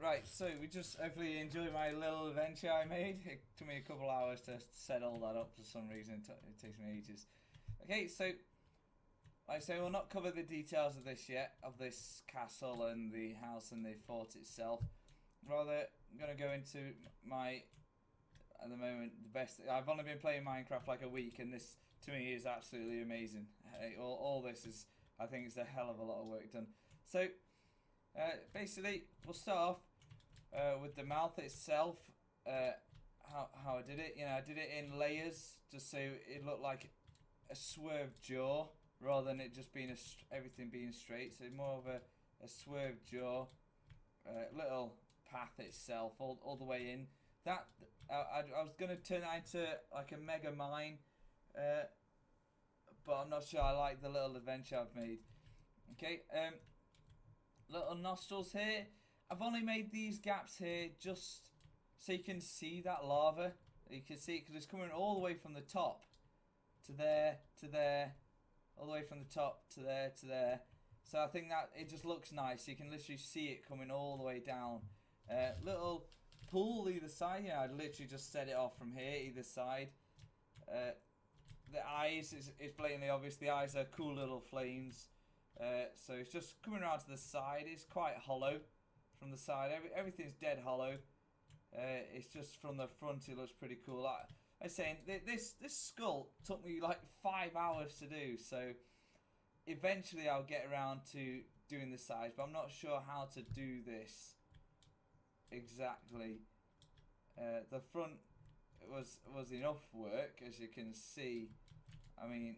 Right, so we just hopefully enjoy my little adventure I made. It took me a couple hours to set all that up for some reason. It takes me ages. Okay, so like I say, we'll not cover the details of this yet, of this castle and the house and the fort itself. Rather, I'm going to go into my, at the moment, the best. I've only been playing Minecraft like a week, and this to me is absolutely amazing. All this is, I think, it's a hell of a lot of work done. So basically, we'll start off with the mouth itself. How I did it, I did it in layers just so it looked like a swerved jaw rather than it just being everything being straight. So more of a swerved jaw, little path itself all the way in. That I was gonna turn that into like a mega mine, but I'm not sure I like the little adventure I've made. Okay, little nostrils here. I've only made these gaps here just so you can see that lava. You can see it because it's coming all the way from the top to there, to there, all the way from the top to there, to there. So I think that it just looks nice. You can literally see it coming all the way down. Little pool either side. I'd literally just set it off from here, either side. The eyes is blatantly obvious. The eyes are cool little flames. So it's just coming around to the side. It's quite hollow from the side. Everything's dead hollow. It's just from the front. It looks pretty cool. I was saying this skull took me like 5 hours to do. So eventually I'll get around to doing the sides, but I'm not sure how to do this exactly. The front was enough work, as you can see. I mean,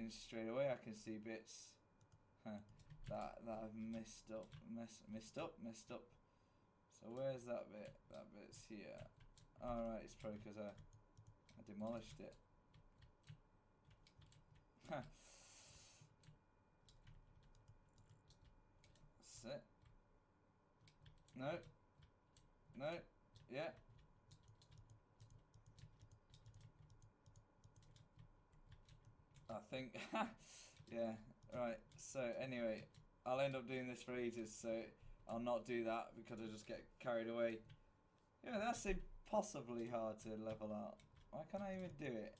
straight away I can see bits that I've messed up. So where's that bit? That bit's here. Alright, it's probably because I demolished it. That's it. No. Yeah. I think, yeah, right, so anyway, I'll end up doing this for ages, so I'll not do that because I just get carried away. That's impossibly hard to level out. Why can't I even do it?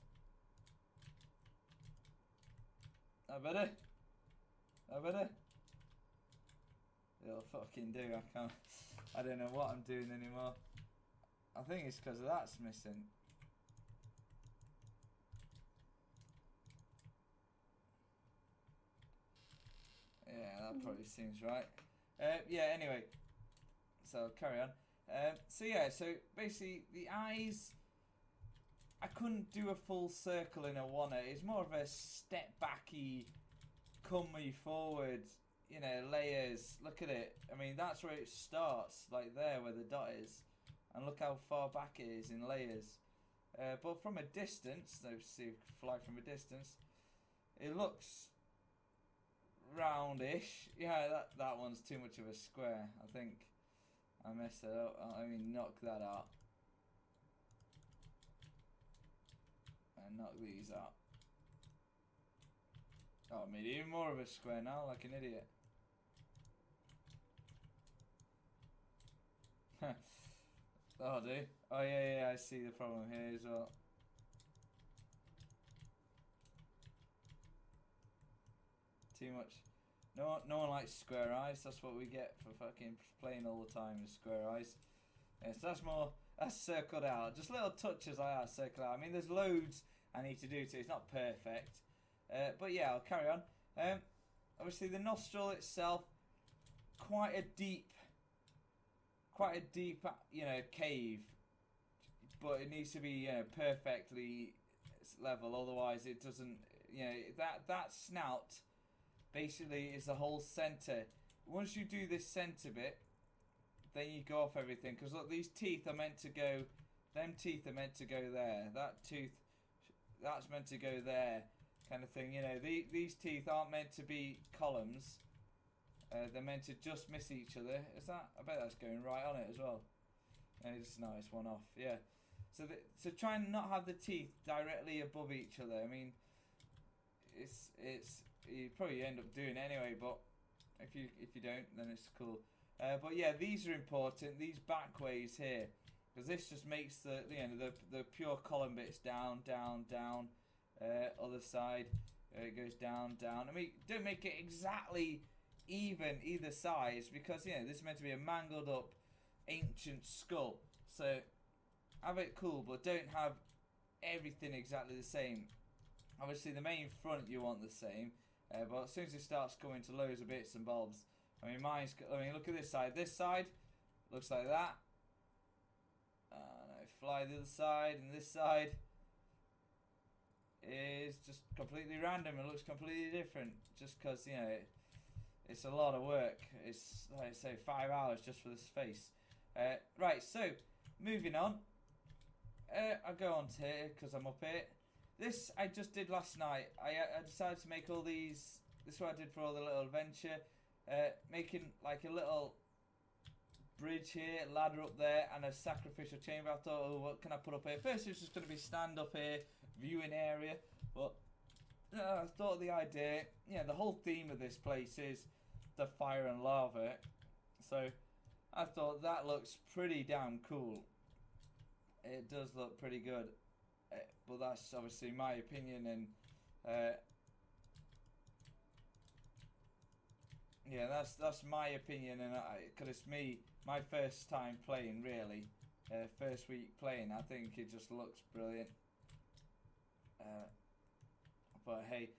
I better? It'll fucking do, I can't, I don't know what I'm doing anymore. I think it's because that's missing. Yeah, that probably seems right. Yeah, anyway. So, carry on. So basically, the eyes... I couldn't do a full circle in a one. It's more of a step backy, come me forward, layers. Look at it. I mean, that's where it starts, like there, where the dot is. And look how far back it is in layers. But from a distance, so see, fly from a distance, it looks roundish. Yeah, that one's too much of a square. I think I messed it up. I mean, knock that out. And knock these out. Oh, I made even more of a square now, like an idiot. That'll do. Oh, yeah, I see the problem here as well. Too much. No one likes square eyes. That's what we get for fucking playing all the time, is square eyes. Yeah, so that's circled out. Just little touches like that circled out. I mean, there's loads I need to do to it. It's not perfect. But yeah, I'll carry on. Obviously, the nostril itself, quite a deep, cave. But it needs to be, perfectly level. Otherwise, it doesn't, that snout basically is the whole center. Once you do this center bit, then you go off everything. Because look, these teeth are meant to go, them teeth are meant to go there. That tooth, that's meant to go there, kind of thing. These teeth aren't meant to be columns. They're meant to just miss each other. Is that? I bet that's going right on it as well. It's nice, one off. Yeah. So try and not have the teeth directly above each other. I mean, it's you probably end up doing it anyway, but if you don't, then it's cool. But yeah, these are important. These back ways here, because this just makes the pure column bits down, down, down. Other side, it goes down, down. I mean, don't make it exactly even either sides, because this is meant to be a mangled up ancient skull. So have it cool, but don't have everything exactly the same. Obviously, the main front you want the same, but as soon as it starts going to loads of bits and bobs, I mean, look at this side. This side looks like that. Fly the other side, and this side is just completely random. It looks completely different, just because it's a lot of work. It's, like I say, 5 hours just for this face. Right, so moving on. I'll go on to here because I'm up here. This I just did last night. I decided to make all these. This is what I did for all the little adventure. Making like a little bridge here, ladder up there, and a sacrificial chamber. I thought, oh, what can I put up here? First, it was just going to be stand up here, viewing area. But I thought of the idea. The whole theme of this place is the fire and lava. So I thought that looks pretty damn cool. It does look pretty good. But that's obviously my opinion, and yeah, that's my opinion, and because it's my first time playing, really, first week playing. I think it just looks brilliant. But hey,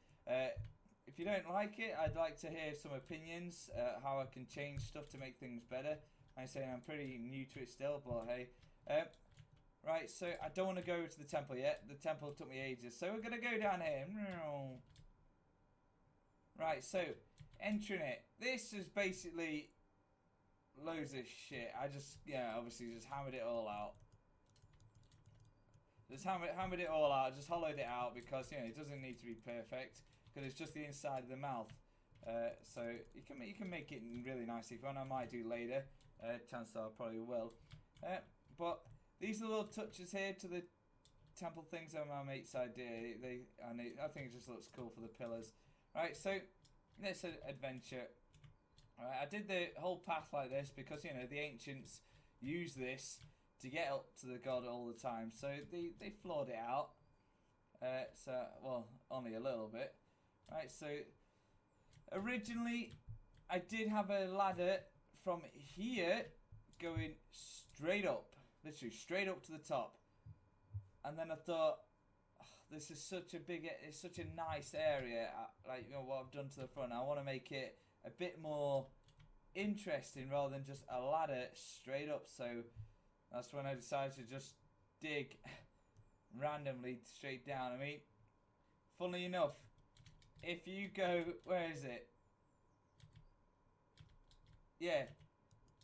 if you don't like it, I'd like to hear some opinions, how I can change stuff to make things better. I'm saying I'm pretty new to it still, but hey. Right, so I don't want to go to the temple yet. The temple took me ages. So we're going to go down here. Right, so entering it. This is basically loads of shit. I just, obviously just hammered it all out. Just hammered it all out. Just hollowed it out because, it doesn't need to be perfect. Because it's just the inside of the mouth. So you can make it really nicely. If I might do later. Chances are I probably will. But these are little touches here to the temple things on my mate's idea. I think it just looks cool for the pillars. Right, so this adventure. Right, I did the whole path like this because the ancients use this to get up to the god all the time. So they floored it out. Well, only a little bit. Right, so originally I did have a ladder from here going straight up. Literally straight up to the top, and then I thought, this is such a nice area. Like what I've done to the front, I want to make it a bit more interesting rather than just a ladder straight up. So that's when I decided to just dig randomly straight down. I mean, funnily enough, if you go, where is it? Yeah,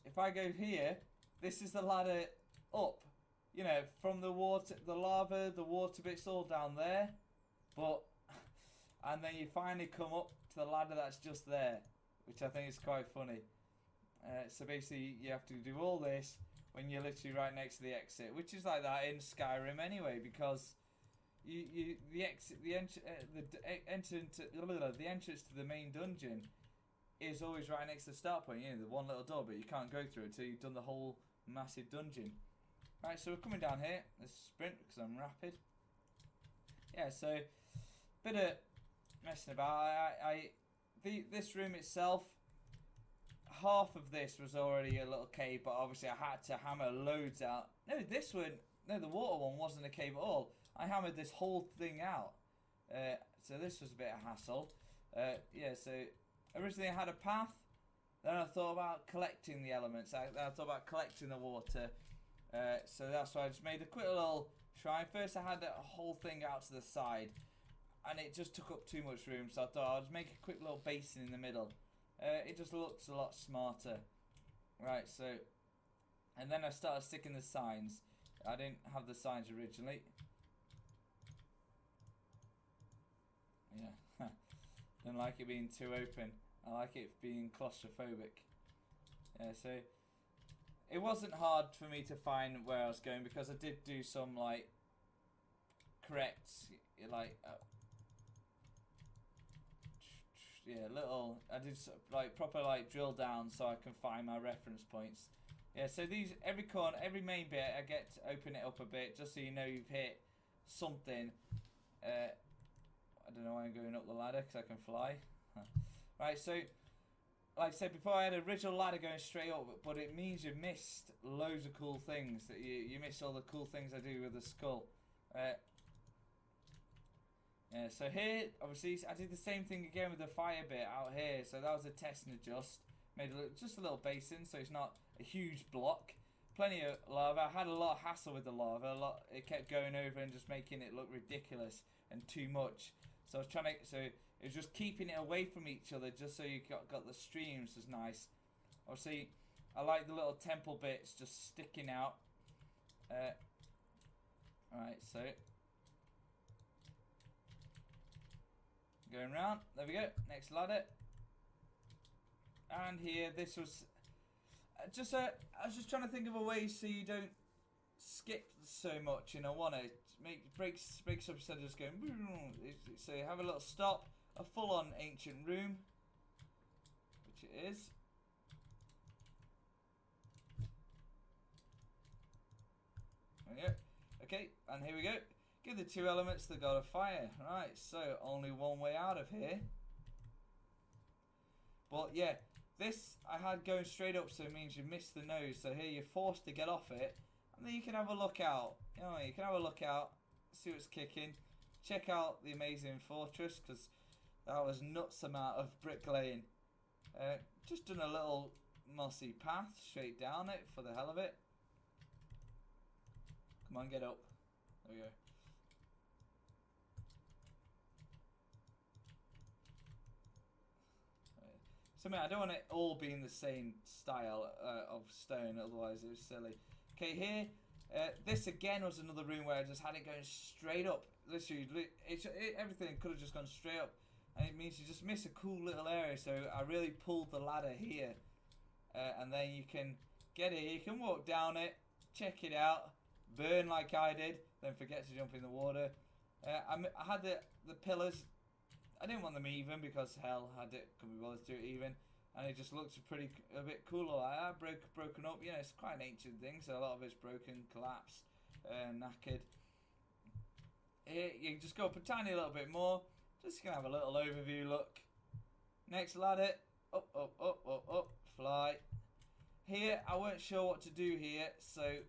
if I go here, this is the ladder up, from the water, the lava, the water bits all down there, and then you finally come up to the ladder that's just there, which I think is quite funny. So basically you have to do all this when you're literally right next to the exit, which is like that in Skyrim anyway, because the entrance to the main dungeon is always right next to the start point, the one little door, but you can't go through it until you've done the whole massive dungeon. Right, so we're coming down here. Let's sprint because I'm rapid. Yeah, so bit of messing about. This room itself, half of this was already a little cave, but obviously I had to hammer loads out. No, the water one wasn't a cave at all. I hammered this whole thing out. So this was a bit of hassle. Yeah, so originally I had a path. Then I thought about collecting the elements. I thought about collecting the water. So that's why I just made a quick little shrine. First I had a whole thing out to the side, and it just took up too much room, so I thought I'll just make a quick little basin in the middle. It just looks a lot smarter. Right, so, and then I started sticking the signs. I didn't have the signs originally. Yeah, don't like it being too open. I like it being claustrophobic. Yeah, so it wasn't hard for me to find where I was going because I did do some yeah, little. I did like proper like drill down so I can find my reference points. Yeah, so these every corner, every main bit, I get to open it up a bit just so you know you've hit something. I don't know why I'm going up the ladder because I can fly. Right, so like I said before, I had an original ladder going straight up, but it means you missed loads of cool things. That you missed all the cool things I do with the skull. Yeah, so here, obviously, I did the same thing again with the fire bit out here. So that was a test and adjust. Made just a little basin, so it's not a huge block. Plenty of lava. I had a lot of hassle with the lava. It kept going over and just making it look ridiculous and too much. So I was trying to, so it was just keeping it away from each other, just so you got the streams was nice. Obviously, I like the little temple bits just sticking out. Alright, so going round. There we go. Next ladder. And here, this was just I was just trying to think of a way so you don't skip so much. And I want to breaks up instead of just going. So you have a little stop, a full-on ancient room, which it is. There we go. Okay, and here we go. Give the two elements the god of fire. Right, so only one way out of here. But yeah, this I had going straight up, so it means you miss the nose. So here you're forced to get off it, and then you can have a look out. You know, you can have a look out, see what's kicking. Check out the amazing fortress, because that was nuts amount of bricklaying. Just done a little mossy path straight down it for the hell of it. Come on, get up. There we go. So I don't want it all be in the same style of stone, otherwise it was silly. Okay, here, this again was another room where I just had it going straight up. Literally, everything could have just gone straight up. And it means you just miss a cool little area, so I really pulled the ladder here. And then you can get it, you can walk down it, check it out, burn like I did, then forget to jump in the water. I had the pillars. I didn't want them even because hell, I couldn't be bothered to do it even, and it just looks a bit cooler like that. Broken up. You know, it's quite an ancient thing, so a lot of it's broken, collapsed, knackered. Here you just go up a tiny little bit more. Just gonna have a little overview look. Next ladder, up, up, up, up, up, fly. Here I weren't sure what to do here, so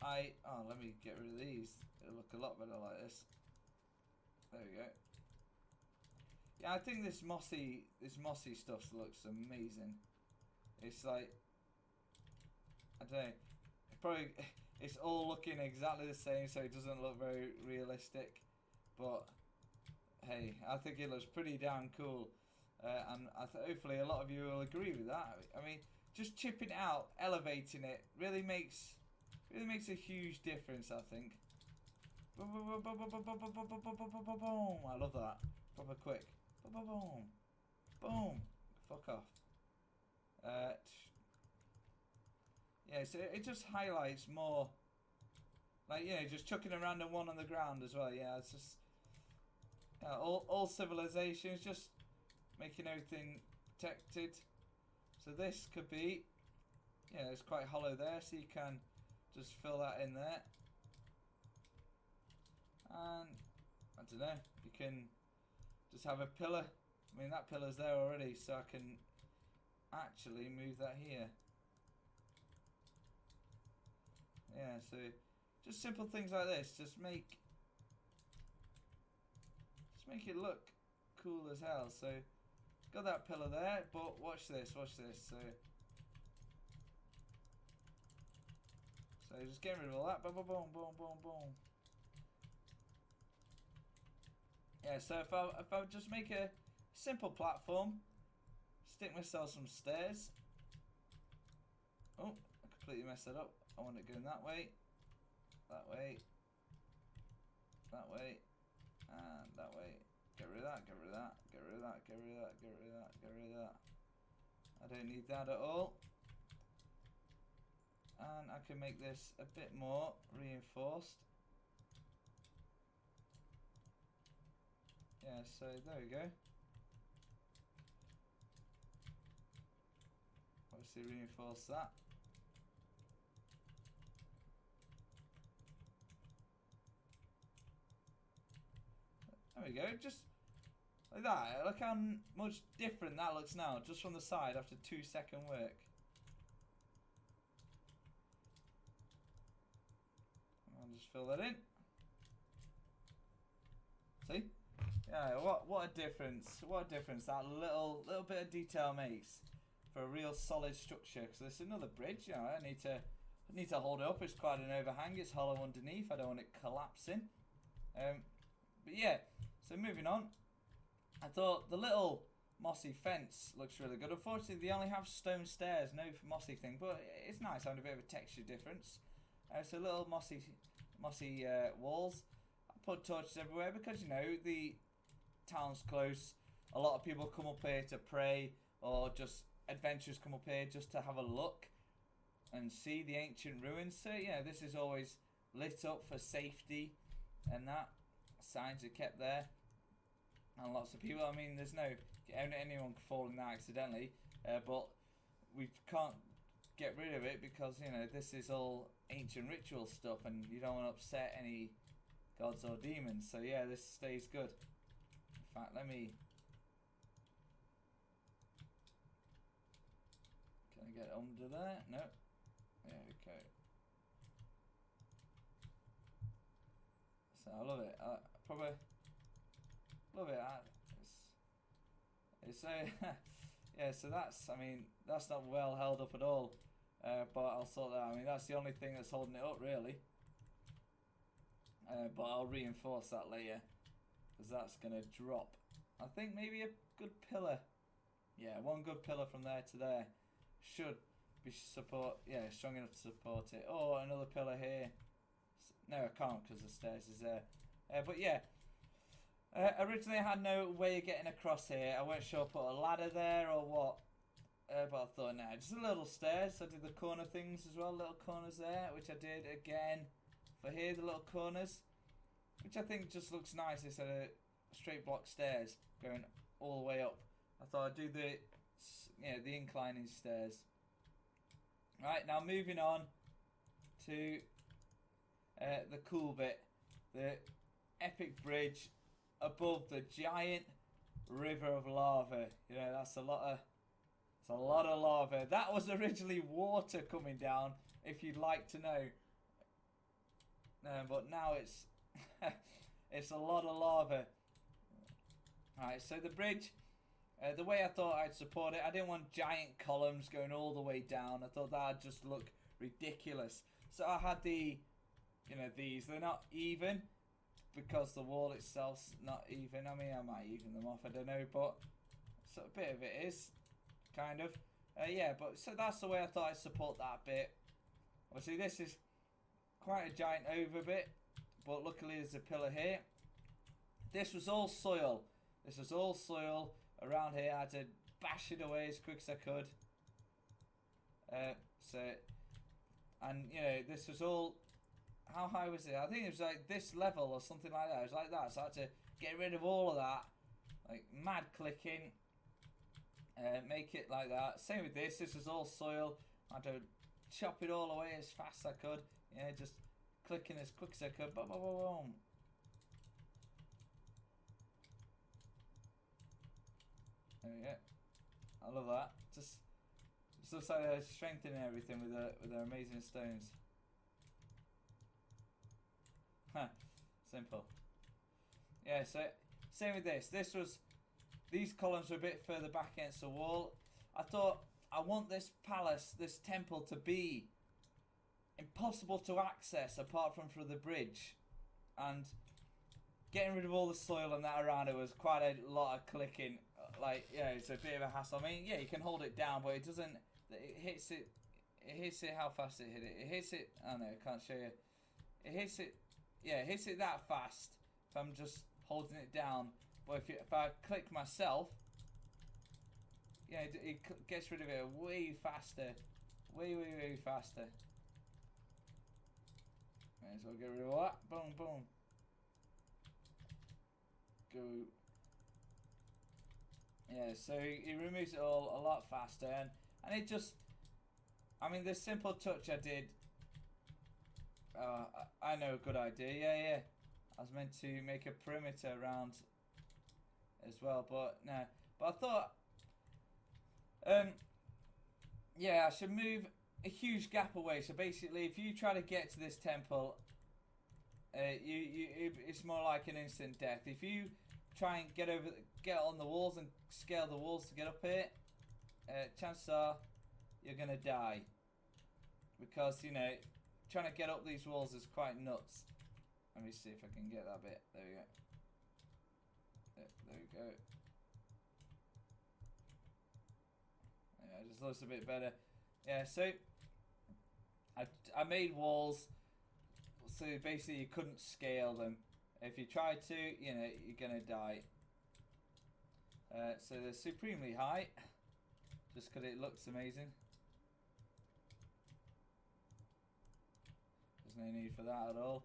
let me get rid of these. It'll look a lot better like this. There we go. Yeah, I think this mossy stuff looks amazing. It's like, I don't know, it's all looking exactly the same, so it doesn't look very realistic. But hey, I think it looks pretty damn cool, and hopefully a lot of you will agree with that. I mean, just chipping it out, elevating it, really makes a huge difference, I think. Boom! I love that. Proper quick. Boom, boom, boom. Fuck off. Yeah, so it just highlights more, like, you know, just chucking a random one on the ground as well. Yeah, it's just all civilizations just making everything protected. So this could be, yeah, it's quite hollow there, so you can just fill that in there, and I don't know, you can just have a pillar. I mean, that pillar's there already, so I can actually move that here. Yeah, so just simple things like this just make it look cool as hell. So got that pillar there, but watch this. So just getting rid of all that. Boom, boom, boom, boom, boom, boom. Yeah, so if I just make a simple platform, stick myself some stairs. Oh, I completely messed that up. I want it going that way, that way, that way, and that way. Get rid of that, get rid of that, get rid of that, get rid of that, get rid of that, get rid of that. I don't need that at all. And I can make this a bit more reinforced. Yeah, so there we go. obviously reinforce that. There we go, just like that. Look how much different that looks now, just from the side after 2-second work. I'll just fill that in. See? Yeah, what a difference! What a difference that little bit of detail makes for a real solid structure. Because there's another bridge, you know. I need to hold it up. It's quite an overhang. It's hollow underneath. I don't want it collapsing. But yeah. So moving on. I thought the little mossy fence looks really good. Unfortunately, they only have stone stairs, no mossy thing. But it's nice having a bit of a texture difference. So little mossy walls. I put torches everywhere because, you know, the town's close. A lot of people come up here to pray, or just adventurers come up here just to have a look and see the ancient ruins. So yeah, this is always lit up for safety, and that signs are kept there. And lots of people, I mean, there's no anyone can fall in there accidentally, but we can't get rid of it because, you know, this is all ancient ritual stuff and you don't want to upset any gods or demons. So yeah, this stays good. In fact, let me... Can I get under there? No. There we go. So I love it. Probably love it. It's so yeah. So that's, I mean, that's not well held up at all. But I'll sort that out. I mean, that's the only thing that's holding it up, really. But I'll reinforce that later, because that's gonna drop. I think maybe a good pillar. Yeah, one good pillar from there to there should be strong enough to support it. Or another pillar here. No, I can't because the stairs is there. But yeah, originally I had no way of getting across here. I weren't sure put a ladder there or what. But I thought, nah, just a little stairs. So I did the corner things as well, little corners there, which I did again for here, the little corners, which I think just looks nice instead of straight block stairs going all the way up. I thought I'd do the inclining stairs. Right, now moving on to the cool bit, the epic bridge above the giant river of lava. You know, that's a lot of lava. That was originally water coming down, if you'd like to know. But now it's it's a lot of lava. Alright, so the bridge, the way I thought I'd support it, I didn't want giant columns going all the way down. I thought that'd just look ridiculous. So I had these, they're not even, because the wall itself's not even. I mean, I might even them off, I don't know, but so a bit of it is, kind of. Yeah, but so that's the way I thought I'd support that bit. Obviously, this is quite a giant over bit, but luckily there's a pillar here. This was all soil. This was all soil around here. I had to bash it away as quick as I could. This was all... How high was it? I think it was like this level or something like that. It was like that. So I had to get rid of all of that. Like mad clicking. Make it like that. Same with this. This was all soil. I had to chop it all away as fast as I could. Yeah, just clicking as quick as I could. Boom, boom, boom, boom. There we go. I love that. Just looks like they're strengthening everything with their amazing stones. Huh. Simple. Yeah, so same with this. These columns are a bit further back against the wall. I thought, I want this palace, this temple, to be impossible to access apart from through the bridge. And getting rid of all the soil and that around it was quite a lot of clicking. Like, yeah, it's a bit of a hassle. I mean, yeah, you can hold it down, but it doesn't... It hits it, how fast it hit it. It hits it... Oh, no, I can't show you. It hits it... Yeah, it hits it that fast if I'm just holding it down. But if I click myself... Yeah, it gets rid of it way faster. Way, way, way faster. May as well get rid of all that. Boom, boom. Go. Yeah, so it removes it all a lot faster, and it just I mean, this simple touch I did. I know a good idea. Yeah. I was meant to make a perimeter around as well, but no. But I thought, yeah, I should move a huge gap away. So basically, if you try to get to this temple, it's more like an instant death. If you try and get on the walls and scale the walls to get up here, chances are you're gonna die, because you know trying to get up these walls is quite nuts. Let me see if I can get that bit. There we go. There we go. Yeah, it just looks a bit better. Yeah, so I made walls so basically you couldn't scale them. If you tried to, you know, you're gonna die. So they're supremely high, just because it looks amazing. There's no need for that at all.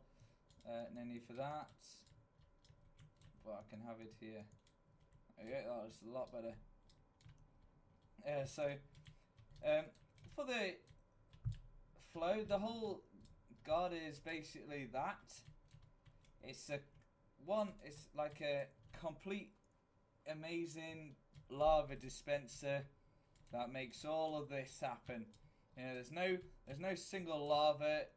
No need for that. But I can have it here. Okay, that's a lot better. So for the flow, the whole god is basically that. It's like a complete amazing lava dispenser that makes all of this happen. You know, there's no single lava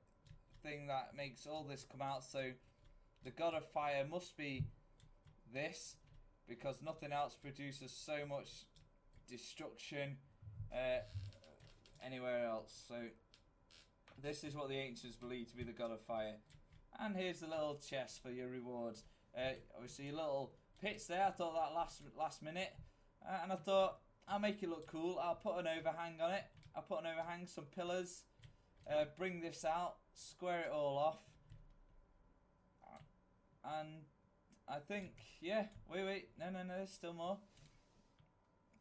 thing that makes all this come out. So the god of fire must be this, because nothing else produces so much destruction anywhere else. So this is what the ancients believe to be the god of fire. And here's the little chest for your rewards. Obviously little pits there. I thought that last minute, and I thought I'll make it look cool. I'll put an overhang on it. I'll put an overhang, some pillars, bring this out, square it all off, and I think, yeah, wait, no, there's still more.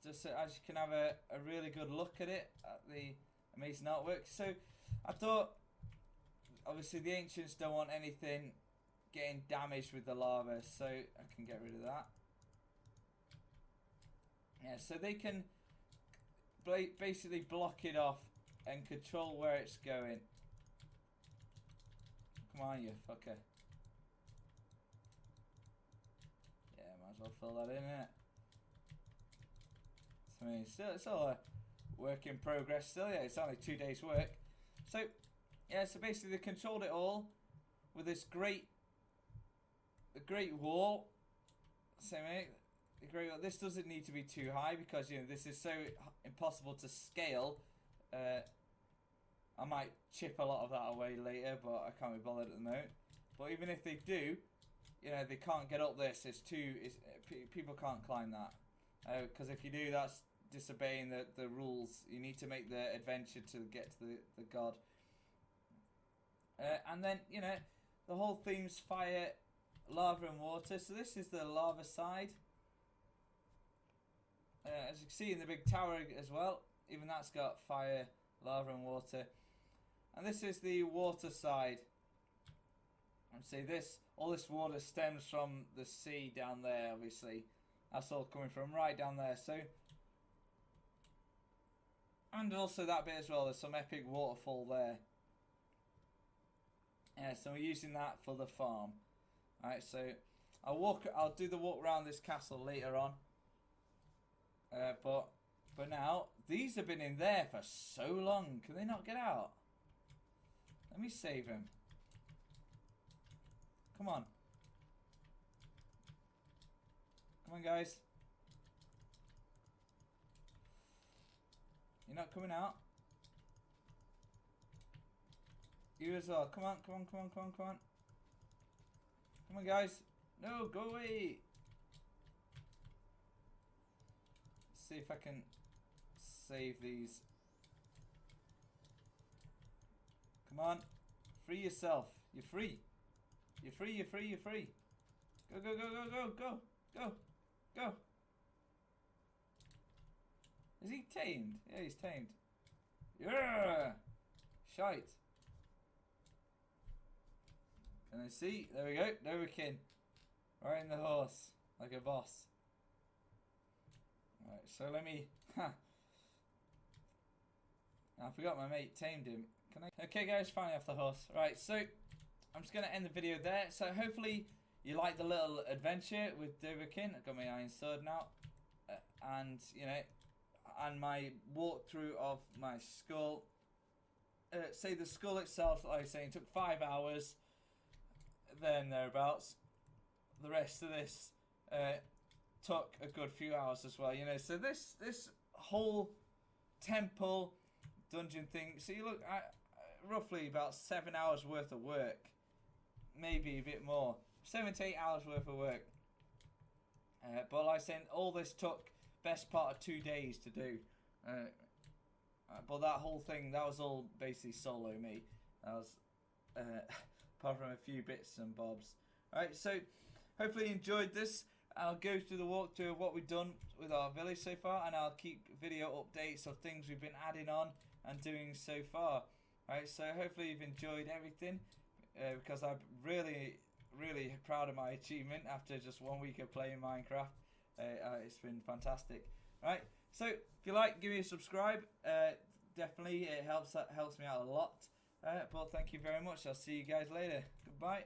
Just so as you can have a really good look at it, at the amazing artwork. So I thought, obviously the ancients don't want anything getting damaged with the lava, so I can get rid of that. Yeah, so they can basically block it off and control where it's going. Come on, you fucker. Yeah, might as well fill that in, innit? So, I mean, it's all a work in progress still. Yeah, it's only 2 days work. So, yeah, so basically they controlled it all with this great wall. So, this doesn't need to be too high, because you know this is so impossible to scale. I might chip a lot of that away later, but I can't be bothered at the moment. But even if they do, you know, they can't get up this. People can't climb that, because if you do, that's disobeying the rules. You need to make the adventure to get to the god. And then, you know, the whole theme's fire, lava and water. So this is the lava side. As you can see in the big tower as well, even that's got fire, lava and water. And this is the water side. And see, all this water stems from the sea down there, obviously. That's all coming from right down there. So, and also that bit as well, there's some epic waterfall there. Yeah, so we're using that for the farm. Alright, so I'll do the walk around this castle later on. But for now, these have been in there for so long. Can they not get out? Let me save him. Come on. Come on, guys. You're not coming out? You as well. Come on. Come on, guys. No, go away. Let's see if I can save these. Come on. Free yourself. You're free. You're free. Go. Is he tamed? Yeah, he's tamed. Yeah! Shite. Can I see? There we go. Novakin. Right in the horse. Like a boss. Right, so let me... I forgot my mate tamed him. Can I? Okay, guys, finally off the horse. Right, so I'm just gonna end the video there. So hopefully you like the little adventure with Dovahkiin. I've got my iron sword now, and you know, and my walkthrough of my skull. Say the skull itself, like I was saying, took 5 hours. Then thereabouts. The rest of this took a good few hours as well. You know, so this whole temple dungeon thing. So you look at roughly about 7 hours worth of work, maybe a bit more. 7 to 8 hours worth of work. But like I said, all this took best part of 2 days to do. But that whole thing, that was all basically solo me. That was apart from a few bits and bobs. Alright, so hopefully you enjoyed this. I'll go through the walkthrough of what we've done with our village so far, and I'll keep video updates of things we've been adding on and doing so far. Alright, so hopefully you've enjoyed everything, because I'm really proud of my achievement after just 1 week of playing Minecraft. It's been fantastic. Alright, so if you like, give me a subscribe. Definitely, it helps me out a lot. But thank you very much. I'll see you guys later. Goodbye.